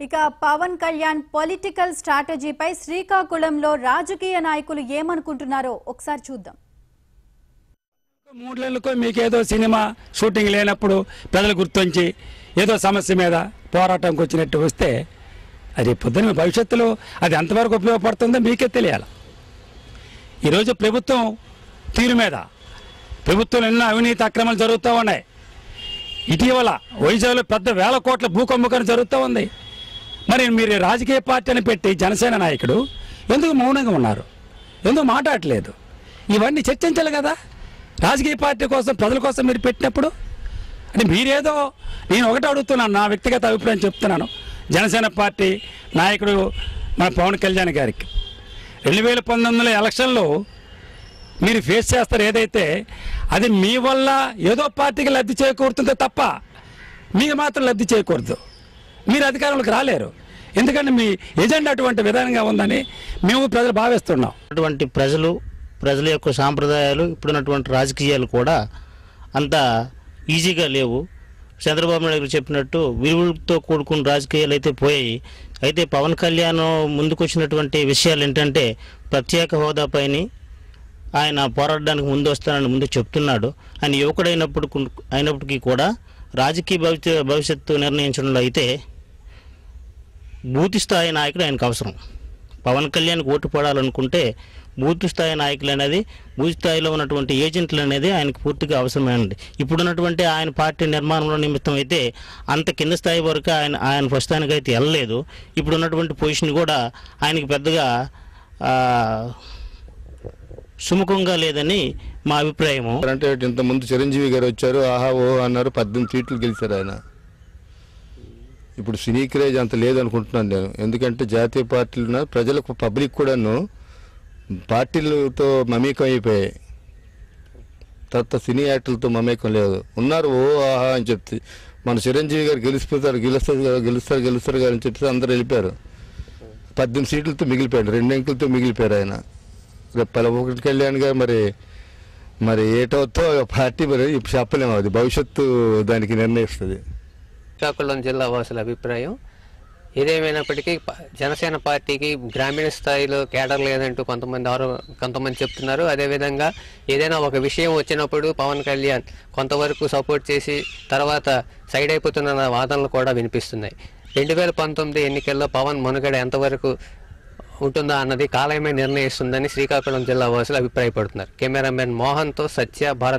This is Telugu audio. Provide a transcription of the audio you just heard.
ఇక పవన్ కళ్యాణ్ పొలిటికల్ స్ట్రాటజీపై శ్రీకాకుళంలో రాజకీయ నాయకులు ఏమనుకుంటున్నారో ఒకసారి చూద్దాం. 3 నెలలకు మీకేదో సినిమా షూటింగ్ లేనప్పుడు ప్రజలు గుర్తించి ఏదో సమస్య మీద పోరాటంకి వచ్చినట్టు వస్తే అది పొద్దున భవిష్యత్తులో అది ఎంతవరకు ఉపయోగపడుతుందో మీకే తెలియాలి. ఈరోజు ప్రభుత్వం తీరు మీద ప్రభుత్వంలో ఎన్నో అవినీతి అక్రమాలు జరుగుతూ ఉన్నాయి. ఇటీవల వైజాగ్లో పెద్ద వేల కోట్ల భూకంపకం జరుగుతూ ఉంది. మరి మీరు రాజకీయ పార్టీని పెట్టి జనసేన నాయకుడు ఎందుకు మౌనంగా ఉన్నారు? ఎందుకు మాట్లాడట్లేదు? ఇవన్నీ చర్చించాలి కదా. రాజకీయ పార్టీ కోసం ప్రజల కోసం మీరు పెట్టినప్పుడు అంటే మీరేదో నేను ఒకటి అడుగుతున్నాను, నా వ్యక్తిగత అభిప్రాయం చెప్తున్నాను. జనసేన పార్టీ నాయకుడు మన పవన్ కళ్యాణ్ గారికి 2019 ఎలక్షన్లో మీరు ఫేస్ చేస్తారు ఏదైతే అది మీ వల్ల ఏదో పార్టీకి లబ్ధి చేకూరుతుందో తప్ప మీకు మాత్రం లబ్ధి చేకూరదు. మీరు అధికారంలోకి రాలేరు. ఎందుకంటే మీ ఎజెండా అటువంటి విధానంగా ఉందని మేము ప్రజలు భావిస్తున్నాం. అటువంటి ప్రజల యొక్క సాంప్రదాయాలు ఇప్పుడున్నటువంటి రాజకీయాలు కూడా అంత ఈజీగా లేవు. చంద్రబాబు నాయుడు గారు చెప్పినట్టు విలువలతో కూడుకున్న రాజకీయాలు అయితే పోయాయి. అయితే పవన్ కళ్యాణ్ ముందుకు వచ్చినటువంటి విషయాలు ఏంటంటే ప్రత్యేక హోదాపైని ఆయన పోరాడడానికి ముందు వస్తానని ముందు చెప్తున్నాడు. ఆయన అయినప్పటికీ కూడా రాజకీయ భవిష్యత్తు నిర్ణయించడంలో అయితే బూత్ స్థాయి నాయకుడు ఆయనకు అవసరం. పవన్ కళ్యాణ్కి ఓటు పడాలనుకుంటే బూత్ స్థాయి నాయకులు అనేది బూత్ స్థాయిలో ఉన్నటువంటి ఏజెంట్లు అనేది ఆయనకు పూర్తిగా అవసరమైనది. ఇప్పుడున్నటువంటి ఆయన పార్టీ నిర్మాణంలో నిమిత్తం అయితే అంత కింద స్థాయి వరకు ఆయన ప్రస్తుతానికి అయితే వెళ్ళలేదు. ఇప్పుడున్నటువంటి పొజిషన్ కూడా ఆయనకి పెద్దగా సుముఖంగా లేదని మా అభిప్రాయము. అంటే ఇంతకుముందు చిరంజీవి గారు వచ్చారు, ఆహా ఓ అన్నారు, 18 సీట్లు గెలిచారు ఆయన. ఇప్పుడు సినీ క్రేజ్ అంత లేదనుకుంటున్నాను నేను. ఎందుకంటే జాతీయ పార్టీలు ప్రజలకు పబ్లిక్ కూడాను పార్టీలతో మమేకం అయిపోయాయి. తర్వాత సినీ యాక్టర్లతో మమేకం లేదు. ఉన్నారు ఓ ఆహా అని చెప్తే మన చిరంజీవి గారు గెలుస్తారు అని చెప్తే అందరూ వెళ్ళిపోయారు. 18 సీట్లతో మిగిలిపోయాడు, 2 అంకెలతో మిగిలిపోయారు ఆయన. రేపు పవన్ కళ్యాణ్ గారు మరి ఏటవుతో పార్టీ మరి ఇప్పుడు చెప్పలేము, అది భవిష్యత్తు దానికి నిర్ణయిస్తుంది. శ్రీకాకుళం జిల్లా వాసుల అభిప్రాయం ఏదేమైనప్పటికీ జనసేన పార్టీకి గ్రామీణ స్థాయిలో కేడర్ లేదంటూ కొంతమంది చెప్తున్నారు. అదేవిధంగా ఏదైనా ఒక విషయం వచ్చినప్పుడు పవన్ కళ్యాణ్ కొంతవరకు సపోర్ట్ చేసి తర్వాత సైడ్ అయిపోతున్న వాదనలు కూడా వినిపిస్తున్నాయి. 2019 ఎన్నికల్లో పవన్ మనుగడ ఎంతవరకు ఉంటుందా అన్నది కాలమే నిర్ణయిస్తుందని శ్రీకాకుళం జిల్లా వాసులు అభిప్రాయపడుతున్నారు. కెమెరామెన్ మోహన్తో సత్య, భారత్.